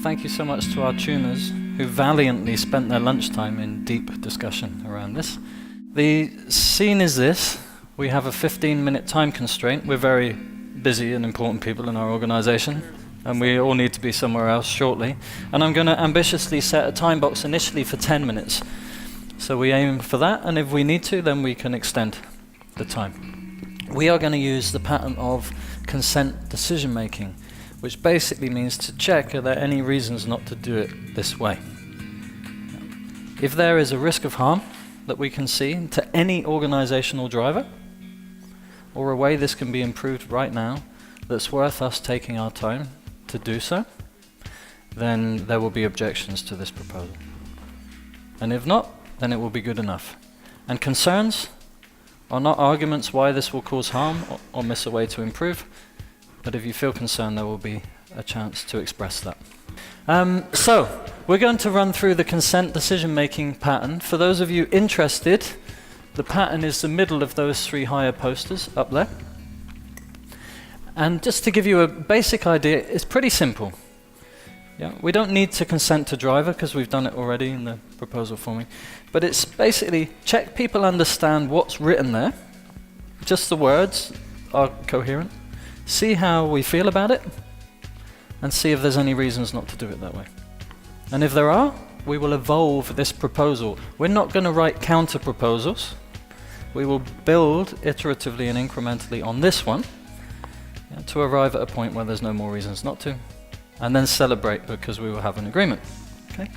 thank you so much to our tuners who valiantly spent their lunchtime in deep discussion around this. The scene is this. We have a 15-minute time constraint. We're very busy and important people in our organization, and we all need to be somewhere else shortly. And I'm going to ambitiously set a time box initially for 10 minutes. So we aim for that, and if we need to, then we can extend the time. We are going to use the pattern of consent decision making, which basically means to check, are there any reasons not to do it this way? If there is a risk of harm that we can see to any organizational driver, or a way this can be improved right now that's worth us taking our time to do so, then there will be objections to this proposal. And if not, then it will be good enough. And concerns are not arguments why this will cause harm or miss a way to improve, but if you feel concerned, there will be a chance to express that. So, we're going to run through the consent decision-making pattern. For those of you interested, the pattern is the middle of those 3 higher posters up there. And just to give you a basic idea, it's pretty simple. Yeah, we don't need to consent to driver because we've done it already in the proposal forming. But it's basically check people understand what's written there, just the words are coherent, see how we feel about it, and see if there's any reasons not to do it that way. And if there are, we will evolve this proposal. We're not going to write counter proposals. We will build iteratively and incrementally on this one to arrive at a point where there's no more reasons not to, and then celebrate because we will have an agreement. Okay?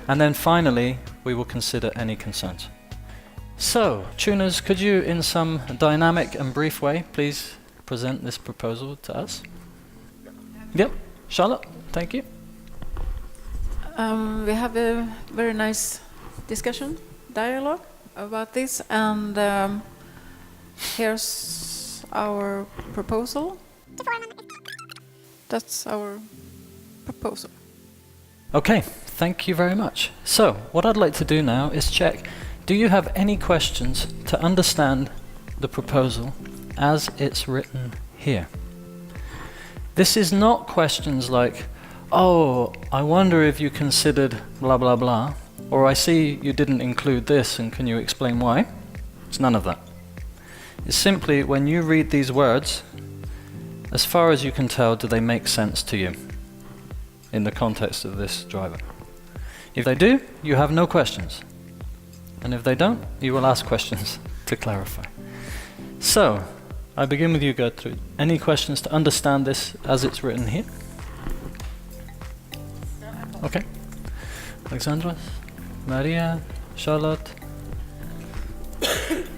And then finally, we will consider any concerns. So, tuners, could you, in some dynamic and brief way, please present this proposal to us? Yep. Charlotte, thank you. We have a very nice discussion, dialogue about this, and here's our proposal. That's our proposal. Okay, thank you very much. So, what I'd like to do now is check, do you have any questions to understand the proposal as it's written here? This is not questions like, oh, I wonder if you considered blah blah blah, or I see you didn't include this and can you explain why? It's none of that. It's simply when you read these words, as far as you can tell, do they make sense to you in the context of this driver? If they do, you have no questions. And if they don't, you will ask questions to clarify. So, I begin with you, Gertrude. Any questions to understand this as it's written here? Okay. Alexandra, Maria, Charlotte,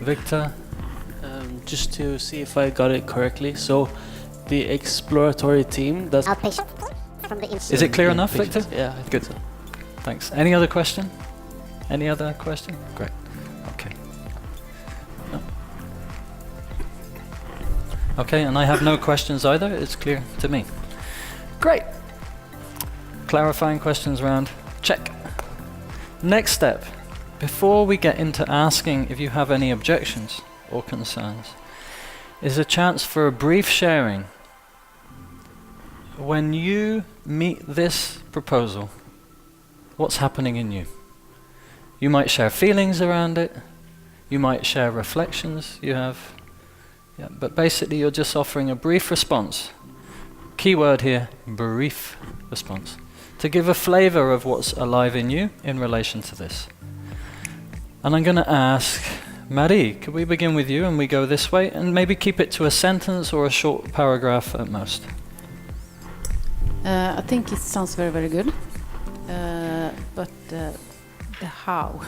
Victor. Just to see if I got it correctly. So, the exploratory team does... Is it clear enough, Victor? Yeah, I think good. so. Thanks. Any other question? Any other question? Great. Okay. No. Okay, and I have no questions either. It's clear to me. Great. Clarifying questions round. Check. Next step. Before we get into asking if you have any objections or concerns, is a chance for a brief sharing. When you meet this proposal, what's happening in you? You might share feelings around it, you might share reflections you have, but basically you're just offering a brief response. Keyword here, brief response, to give a flavor of what's alive in you in relation to this. And I'm going to ask, Marie, could we begin with you and we go this way and maybe keep it to a sentence or a short paragraph at most? I think it sounds very, very good. But the how.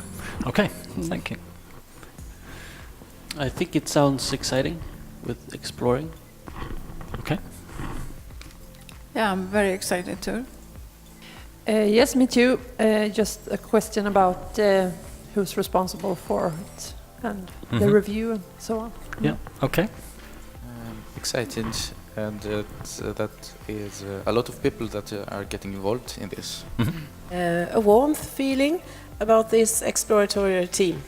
Okay, thank you. I think it sounds exciting with exploring. Okay. Yeah, I'm very excited too. Yes, me too. Just a question about who's responsible for it and the review and so on. Yeah, okay. Excited, and that is a lot of people that are getting involved in this. A warmth feeling about this exploratory team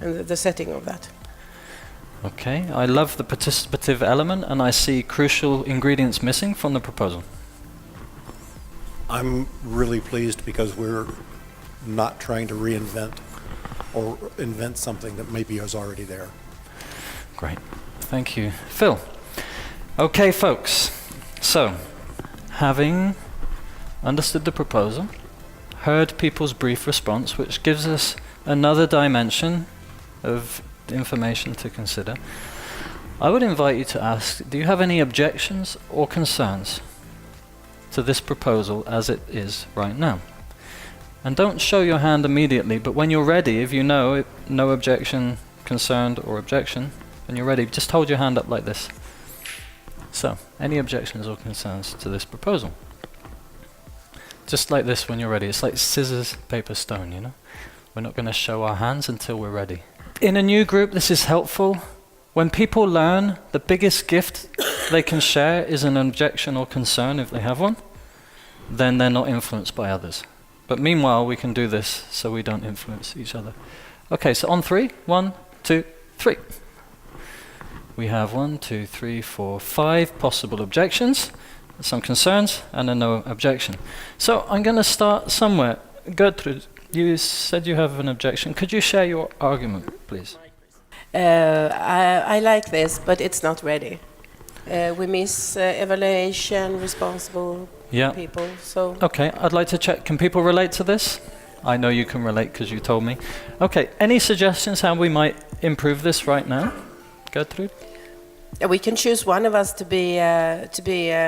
and the setting of that. Okay, I love the participative element and I see crucial ingredients missing from the proposal. I'm really pleased because we're not trying to reinvent or invent something that maybe is already there. Great. Thank you. Phil. Okay, folks. So, having understood the proposal, heard people's brief response, which gives us another dimension of information to consider, I would invite you to ask, do you have any objections or concerns to this proposal as it is right now? And don't show your hand immediately, but when you're ready, if you know no objection, concerned, or objection, when you're ready, just hold your hand up like this. So, any objections or concerns to this proposal? Just like this when you're ready. It's like scissors, paper, stone, you know? We're not going to show our hands until we're ready. In a new group, this is helpful. When people learn, the biggest gift they can share is an objection or concern if they have one. Then they're not influenced by others. But meanwhile, we can do this so we don't influence each other. Okay, so on 3. 1, 2, 3. We have 1, 2, 3, 4, 5 possible objections, some concerns, and a no objection. So I'm going to start somewhere. Gertrude, you said you have an objection. Could you share your argument, please? I like this, but it's not ready. We miss evaluation, responsible people. So okay, I'd like to check. Can people relate to this? I know you can relate because you told me. Okay, any suggestions how we might improve this right now? Gertrude? we can choose one of us to be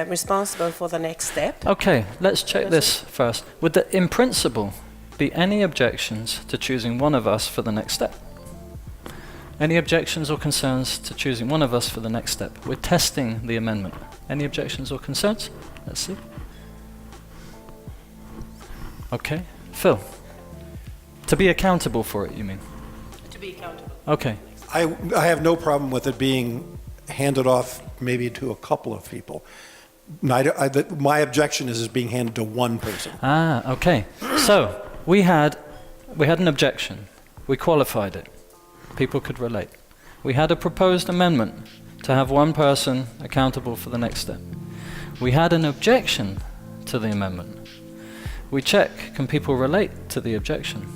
responsible for the next step. Okay, let's check this first. Would there, in principle, be any objections to choosing one of us for the next step? Any objections or concerns to choosing one of us for the next step? We're testing the amendment. Any objections or concerns? Let's see. Okay, Phil. To be accountable for it, you mean? To be accountable. Okay. I have no problem with it being handed off maybe to a couple of people. My objection is being handed to one person. Ah, okay. So we had an objection. We qualified it. People could relate. We had a proposed amendment to have one person accountable for the next step. We had an objection to the amendment. We check, can people relate to the objection?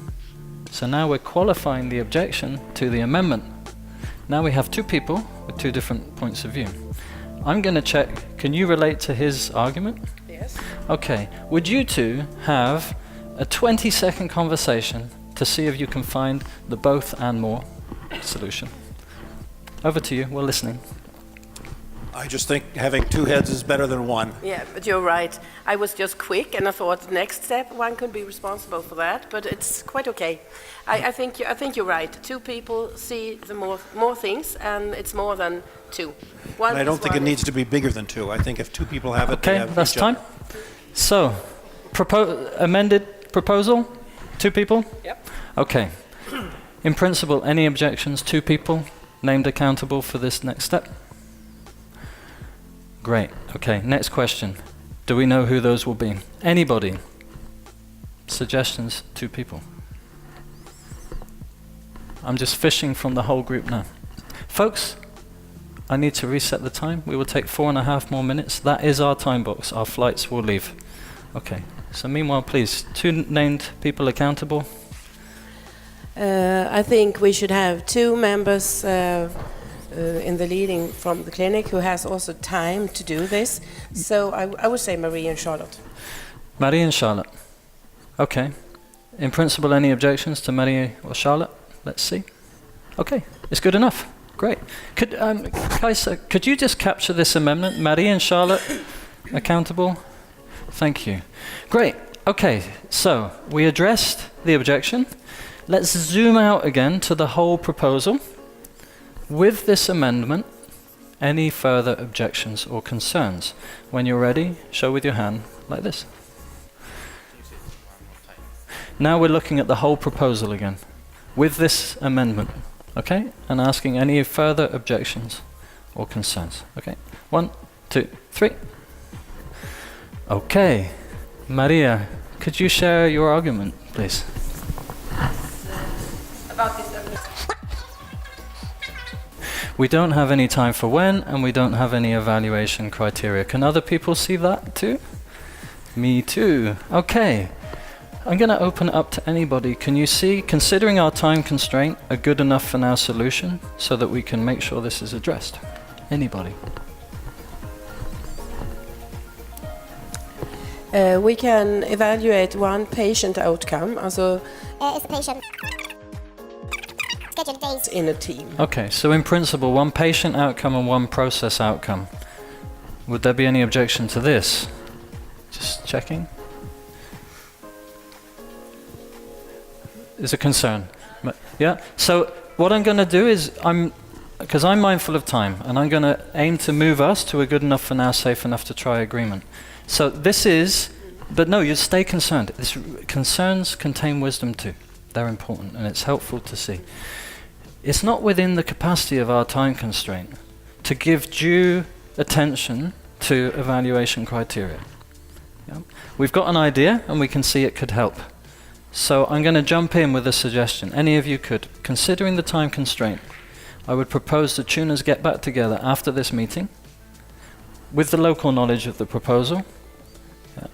So now we're qualifying the objection to the amendment. Now we have two people with two different points of view. I'm going to check, can you relate to his argument? Yes. Okay, would you two have a 20-second conversation to see if you can find the both and more solution? Over to you, we're listening. I just think having two heads is better than one. Yeah, but you're right. I was just quick, and I thought the next step one could be responsible for that. But it's quite okay. I think you're right. Two people see the more things, and it's more than two. One And I don't think it needs to be bigger than two. I think if two people have it, they Okay, have that's each other. time. So, amended proposal? Two people? Yep. Okay. In principle, any objections? Two people named accountable for this next step? Great. Okay, next question. Do we know who those will be? Anybody? Suggestions? Two people. I'm just fishing from the whole group now. Folks, I need to reset the time. We will take 4.5 more minutes. That is our time box. Our flights will leave. Okay. So meanwhile, please, two named people accountable. I think we should have two members in the leading from the clinic who has also time to do this. So I would say Marie and Charlotte. Marie and Charlotte. Okay. In principle, any objections to Marie or Charlotte? Let's see. Okay, it's good enough. Great. Could Kajsa, could you just capture this amendment? Marie and Charlotte accountable? Thank you. Great. Okay, so we addressed the objection. Let's zoom out again to the whole proposal. With this amendment, any further objections or concerns? When you're ready, show with your hand like this. Now we're looking at the whole proposal again, with this amendment, okay? And asking any further objections or concerns, okay? 1, 2, 3. Okay. Maria, could you share your argument, please? About this We don't have any time for when, and we don't have any evaluation criteria. Can other people see that too? Me too. Okay. I'm going to open it up to anybody. Can you see, considering our time constraint, a good enough for now solution so that we can make sure this is addressed? Anybody? We can evaluate one patient outcome, also is the patient scheduled days in a team. Okay, so in principle, one patient outcome and one process outcome. Would there be any objection to this? Just checking. Is a concern. Yeah, so what I'm going to do is, because I'm mindful of time, and I'm going to aim to move us to a good enough for now, safe enough to try agreement. So this is, but no, you stay concerned. Concerns contain wisdom too. They're important, and it's helpful to see. It's not within the capacity of our time constraint to give due attention to evaluation criteria. Yeah? We've got an idea, and we can see it could help. So I'm going to jump in with a suggestion. Any of you could, considering the time constraint, I would propose the tuners get back together after this meeting with the local knowledge of the proposal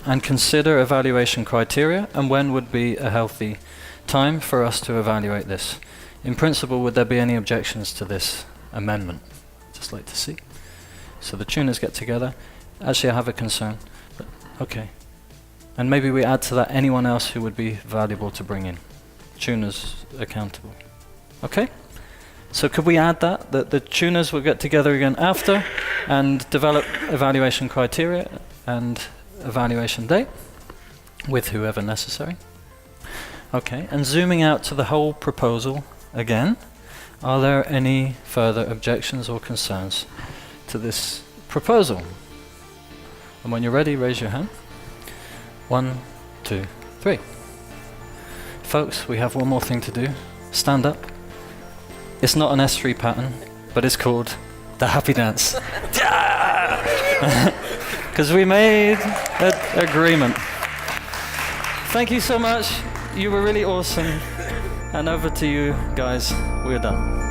and consider evaluation criteria and when would be a healthy time for us to evaluate this. In principle, would there be any objections to this amendment? Just like to see. So the tuners get together. Actually, I have a concern. But okay. And maybe we add to that anyone else who would be valuable to bring in. Tuners accountable. Okay? So could we add that the tuners will get together again after and develop evaluation criteria and evaluation date with whoever necessary? Okay, and zooming out to the whole proposal again, are there any further objections or concerns to this proposal? And when you're ready, raise your hand. 1, 2, 3. Folks, we have one more thing to do. Stand up. It's not an S3 pattern, but it's called the happy dance. Because we made an agreement. Thank you so much. You were really awesome. And over to you guys. We're done.